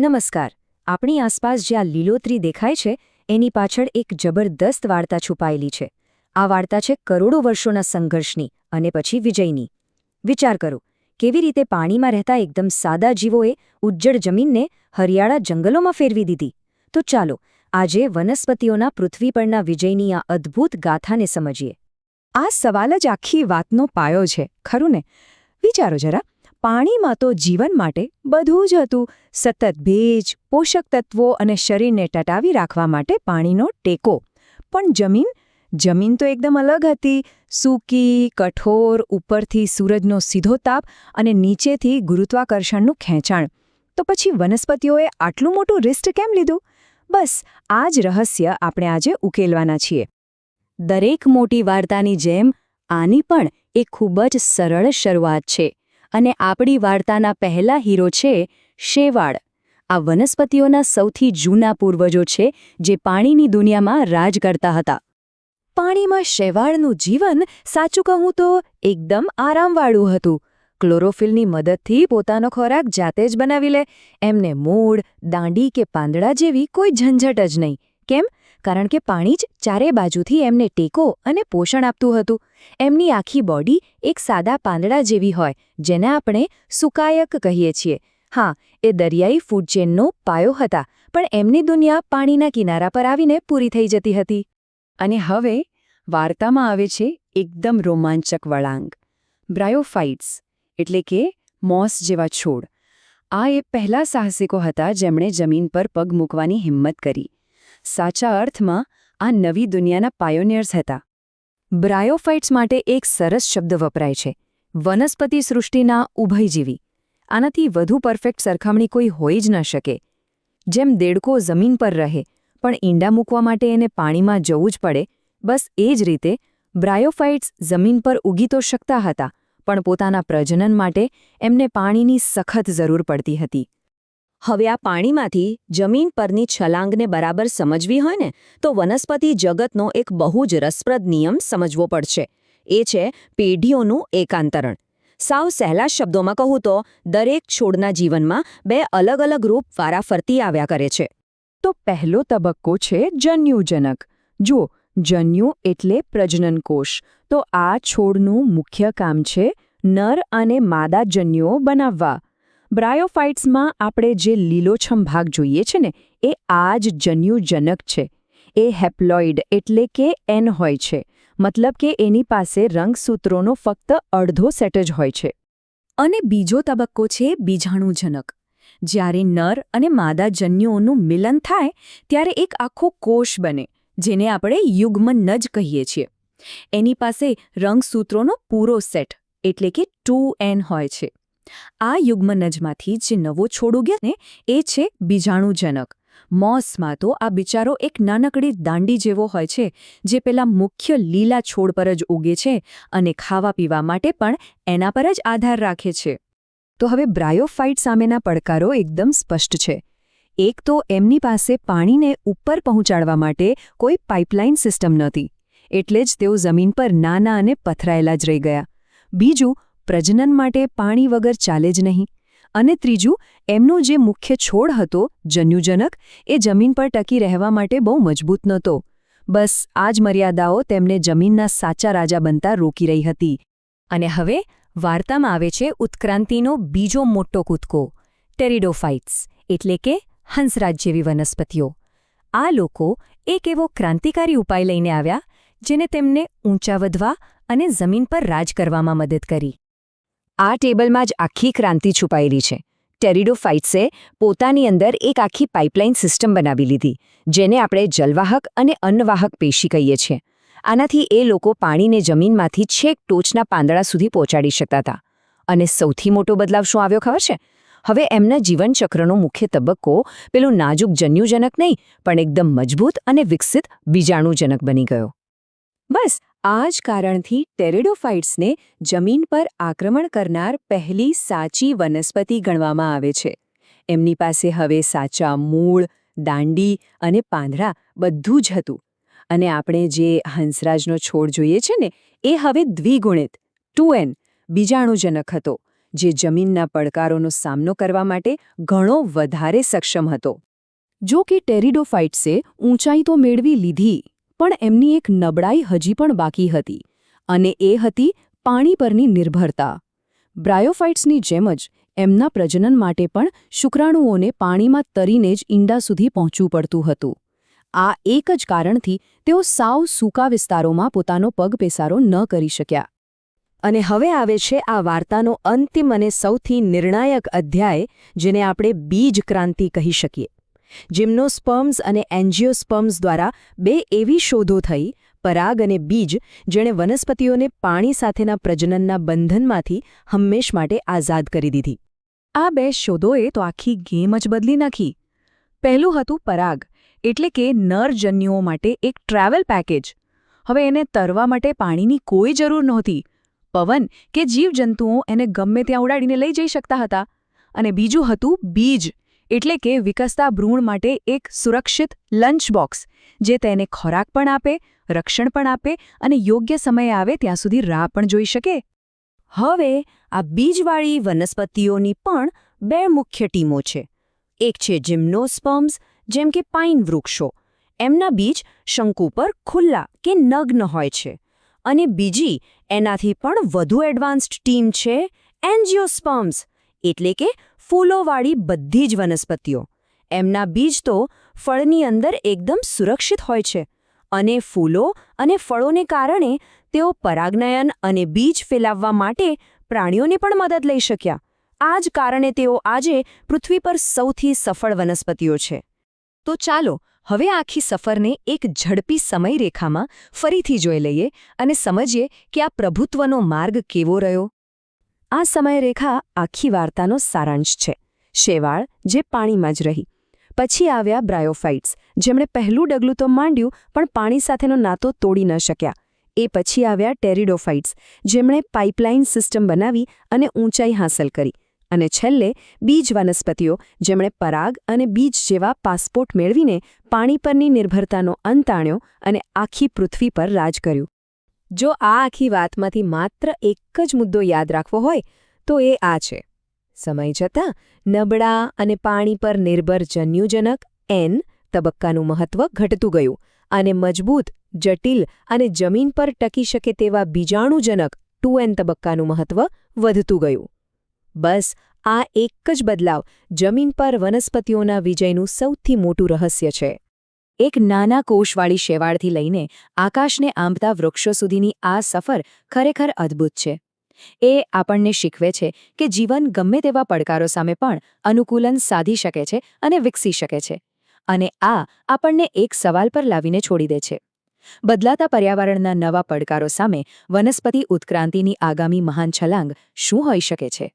નમસ્કાર. આપણી આસપાસ જે આ લીલોતરી દેખાય છે એની પાછળ એક જબરદસ્ત વાર્તા છુપાયેલી છે. આ વાર્તા છે કરોડો વર્ષોના સંઘર્ષની અને પછી વિજયની. વિચાર કરો, કેવી રીતે પાણીમાં રહેતા એકદમ સાદા જીવોએ ઉજ્જડ જમીનને હરિયાળા જંગલોમાં ફેરવી દીધી. તો ચાલો આજે વનસ્પતિઓના પૃથ્વી પરના વિજયની આ અદ્ભુત ગાથાને સમજીએ. આ સવાલ જ આખી વાતનો પાયો છે, ખરું ને? વિચારો જરા, પાણીમાં તો જીવન માટે બધું જ હતું. સતત ભેજ, પોષક તત્વો અને શરીરને ટટાવી રાખવા માટે પાણીનો ટેકો. પણ જમીન તો એકદમ અલગ હતી. સૂકી, કઠોર, ઉપરથી સૂરજનો સીધો તાપ અને નીચેથી ગુરુત્વાકર્ષણનું ખેંચાણ. તો પછી વનસ્પતિઓએ આટલું મોટું રિસ્ક કેમ લીધું? બસ આ જ રહસ્ય આપણે આજે ઉકેલવાના છીએ. દરેક મોટી વાર્તાની જેમ આની પણ એક ખૂબ જ સરળ શરૂઆત છે. અને આપણી વાર્તાના પહેલા હીરો છે શેવાળ. આ વનસ્પતિઓના સૌથી જૂના પૂર્વજો છે જે પાણીની દુનિયામાં રાજ કરતા હતા. પાણીમાં શેવાળનું જીવન, સાચું કહું તો, એકદમ આરામવાળું હતું. ક્લોરોફિલની મદદથી પોતાનો ખોરાક જાતે જ બનાવી લે. એમને મૂળ, દાંડી કે પાંદડા જેવી કોઈ ઝંઝટ જ નહીં. કેમ? કારણ કે પાણી જ ચારે બાજુથી એમને ટેકો અને પોષણ આપતું હતું. એમની આખી બોડી એક સાદા પાંદડા જેવી હોય, જેને આપણે સુકાયક કહીએ છીએ. હા, એ દરિયાઈ ફૂડ ચેનનો પાયો હતા, પણ એમની દુનિયા પાણીના કિનારા પર આવીને પૂરી થઈ જતી હતી. અને હવે વાર્તામાં આવે છે એકદમ રોમાંચક વળાંક. બ્રાયોફાઇટ્સ, એટલે કે મોસ જેવા છોડ. આ એ પહેલા સાહસિકો હતા જેમણે જમીન પર પગ મૂકવાની હિંમત કરી. સાચા અર્થમાં આ નવી દુનિયાના પાયોનિયર્સ હતા. બ્રાયોફાઇટ્સ માટે એક સરસ શબ્દ વપરાય છે, વનસ્પતિ સૃષ્ટિના ઉભયજીવી. આનાથી વધુ પરફેક્ટ સરખામણી કોઈ હોઈ જ ન શકે. જેમ દેડકો જમીન પર રહે, પણ ઈંડા મૂકવા માટે એને પાણીમાં જવું જ પડે, બસ એ જ રીતે બ્રાયોફાઇટ્સ જમીન પર ઉગી તો શકતા હતા, પણ પોતાના પ્રજનન માટે એમને પાણીની સખત જરૂર પડતી હતી. હવે આ પાણીમાંથી જમીન પરની છલાંગને બરાબર સમજવી હોય ને, તો વનસ્પતિ જગતનો એક બહુ જ રસપ્રદ નિયમ સમજવો પડશે. એ છે પેઢીઓનું એકાંતરણ. સાવ સહેલા શબ્દોમાં કહું તો, દરેક છોડના જીવનમાં બે અલગ અલગ રૂપ વારાફરતી આવ્યા કરે છે. તો પહેલો તબક્કો છે જન્યુજનક. જુઓ, જન્યુ એટલે પ્રજનનકોષ. તો આ છોડનું મુખ્ય કામ છે નર અને માદા જન્યુઓ બનાવવા. બ્રાયોફાઇટ્સમાં આપણે જે લીલોછમ ભાગ જોઈએ છે ને, એ આ જ જન્યુજનક છે. એ હેપ્લોઇડ એટલે કે એન હોય છે. મતલબ કે એની પાસે રંગસૂત્રોનો ફક્ત અડધો સેટ જ હોય છે. અને બીજો તબક્કો છે બીજાણુજનક. જ્યારે નર અને માદા જન્યુઓનું મિલન થાય ત્યારે એક આખો કોષ બને, જેને આપણે યુગ્મનજ કહીએ છીએ. એની પાસે રંગસૂત્રોનો પૂરો સેટ એટલે કે 2n હોય છે. આ યુગ્મનજમાંથી જે નવો છોડ ઉગે ને, એ છે બીજાણુજનક. મોસમાં તો આ બિચારો એક નાનકડી દાંડી જેવો હોય છે, જે પેલા મુખ્ય લીલા છોડ પર જ ઉગે છે અને ખાવા પીવા માટે પણ એના પર જ આધાર રાખે છે. તો હવે બ્રાયોફાઇટ સામેના પડકારો એકદમ સ્પષ્ટ છે. એક તો એમની પાસે પાણીને ઉપર પહોંચાડવા માટે કોઈ પાઇપલાઇન સિસ્ટમ નહોતી, એટલે જ તેઓ જમીન પર નાના અને પથરાયેલા જ રહી ગયા. બીજું, પ્રજનન માટે પાણી વગર ચાલે જ નહીં. અને ત્રીજું, એમનો જે મુખ્ય છોડ હતો જન્યુજનક, એ જમીન પર ટકી રહેવા માટે બહુ મજબૂત નહોતો. બસ આ જ મર્યાદાઓ તેમને જમીનના સાચા રાજા બનતા રોકી રહી હતી. અને હવે વાર્તામાં આવે છે ઉત્ક્રાંતિનો બીજો મોટો કૂદકો, ટેરિડોફાઇટ્સ, એટલે કે હંસરાજ જેવી વનસ્પતિઓ. આ લોકો એક એવો ક્રાંતિકારી ઉપાય લઈને આવ્યા જેને તેમને ઊંચા વધવા અને જમીન પર રાજ કરવામાં મદદ કરી. આ ટેબલમાં જ આખી ક્રાંતિ છુપાયેલી છે. ટેરિડોફાઇટ્સે પોતાની અંદર એક આખી પાઇપલાઇન સિસ્ટમ બનાવી લીધી, જેને આપણે જલવાહક અને અન્નવાહક પેશી કહીએ છીએ. આનાથી એ લોકો પાણીને જમીનમાંથી છેક ટોચના પાંદડા સુધી પહોંચાડી શકતા હતા. અને સૌથી મોટો બદલાવ શું આવ્યો ખબર છે? હવે એમના જીવનચક્રનો મુખ્ય તબક્કો પેલું નાજુક જન્યુજનક નહીં, પણ એકદમ મજબૂત અને વિકસિત બીજાણુજનક બની ગયો. બસ આ જ કારણથી ટેરિડોફાઇટ્સને જમીન પર આક્રમણ કરનાર પહેલી સાચી વનસ્પતિ ગણવામાં આવે છે. એમની પાસે હવે સાચા મૂળ, દાંડી અને પાંદડા બધું જ હતું. અને આપણે જે હંસરાજનો છોડ જોઈએ છે ને, એ હવે દ્વિગુણિત 2n બીજાણુજનક હતો, જે જમીનના પડકારોનો સામનો કરવા માટે ઘણો વધારે સક્ષમ હતો. જો કે ટેરિડોફાઇટ્સે ઊંચાઈ તો મેળવી લીધી, પણ એમની એક નબળાઈ હજી પણ બાકી હતી, અને એ હતી પાણી પરની નિર્ભરતા. બ્રાયોફાઇટ્સની જેમ જ એમના પ્રજનન માટે પણ શુક્રાણુઓને પાણીમાં તરીને જ ઈંડા સુધી પહોંચવું પડતું હતું. આ એક જ કારણથી તેઓ સાવ સૂકા વિસ્તારોમાં પોતાનો પગ પેસારો ન કરી શક્યા. અને હવે આવે છે આ વાર્તાનો અંતિમ અને સૌથી નિર્ણાયક અધ્યાય, જેને આપણે બીજ ક્રાંતિ કહી શકીએ. જિમ્નોસ્પર્મ્સ અને એન્જિયોસ્પર્મ્સ દ્વારા બે એવી શોધો થઈ, પરાગ અને બીજ, જેણે વનસ્પતિઓને પાણી સાથેના પ્રજનનના બંધનમાંથી હંમેશ માટે આઝાદ કરી દીધી. આ બે શોધોએ તો આખી ગેમ જ બદલી નાખી. પહેલું હતું પરાગ, એટલે કે નરજન્યુઓ માટે એક ટ્રાવેલ પેકેજ. હવે એને તરવા માટે પાણીની કોઈ જરૂર નહોતી. પવન કે જીવજંતુઓ એને ગમે ત્યાં ઉડાડીને લઈ જઈ શકતા હતા. અને બીજું હતું બીજ, એટલે કે વિકસતા ભ્રૂણ માટે એક સુરક્ષિત લંચ બોક્સ, જે તેને ખોરાક પણ આપે, રક્ષણ પણ આપે અને યોગ્ય સમયે આવે ત્યાં સુધી રાહ પણ જોઈ શકે. હવે આ બીજવાળી વનસ્પતિઓની પણ બે મુખ્ય ટીમો છે. એક છે જિમ્નોસ્પર્મ્સ, જેમ કે પાઇન વૃક્ષો. એમના બીજ શંકુ પર ખુલ્લા કે નગ્ન હોય છે. અને બીજી, એનાથી પણ વધુ એડવાન્સ્ડ ટીમ છે એન્જિયોસ્પર્મ્સ, એટલે કે ફૂલોવાળી બધી જ વનસ્પતિઓ. એમના બીજ તો ફળની અંદર એકદમ સુરક્ષિત હોય છે, અને ફૂલો અને ફળોને કારણે તેઓ પરાગનયન અને બીજ ફેલાવવા માટે પ્રાણીઓની પણ મદદ લઈ શક્યા. આ જ કારણે તેઓ આજે પૃથ્વી પર સૌથી સફળ વનસ્પતિઓ છે. તો ચાલો હવે આખી સફરને એક ઝડપી સમયરેખામાં ફરીથી જોઈ લઈએ અને સમજીએ કે આ પ્રભુત્વનો માર્ગ કેવો રહ્યો. આ સમયરેખા આખી વાર્તાનો સારાંશ છે. શેવાળ, જે પાણીમાં જ રહી. પછી આવ્યા બ્રાયોફાઇટ્સ, જેમણે પહેલું ડગલું તો માંડ્યું પણ પાણી સાથેનો નાતો તોડી ન શક્યા. એ પછી આવ્યા ટેરિડોફાઇટ્સ, જેમણે પાઇપલાઇન સિસ્ટમ બનાવી અને ઊંચાઈ હાંસલ કરી. અને છેલ્લે બીજ વનસ્પતિઓ, જેમણે પરાગ અને બીજ જેવા પાસપોર્ટ મેળવીને પાણી પરની નિર્ભરતાનો અંત આણ્યો અને આખી પૃથ્વી પર રાજ કર્યું. જો આ આખી વાતમાંથી માત્ર એક જ મુદ્દો યાદ રાખવો હોય તો એ આ છે: સમય જતાં નબળા અને પાણી પર નિર્ભર જન્યુજનક N તબક્કાનું મહત્વ ઘટતું ગયું અને મજબૂત, જટિલ અને જમીન પર ટકી શકે તેવા બીજાણુજનક 2N તબક્કાનું મહત્વ વધતું ગયું. બસ આ એક જ બદલાવ જમીન પર વનસ્પતિઓના વિજયનું સૌથી મોટું રહસ્ય છે. એક નાના કોષવાળી શેવાળથી લઈને આકાશને આંબતા વૃક્ષો સુધીની આ સફર ખરેખર અદ્ભુત છે. એ આપણને શીખવે છે કે જીવન ગમે તેવા પડકારો સામે પણ અનુકૂલન સાધી શકે છે અને વિકસી શકે છે. અને આ આપણને એક સવાલ પર લાવીને છોડી દે છે: બદલાતા પર્યાવરણના નવા પડકારો સામે વનસ્પતિ ઉત્ક્રાંતિની આગામી મહાન છલાંગ શું હોઈ શકે છે?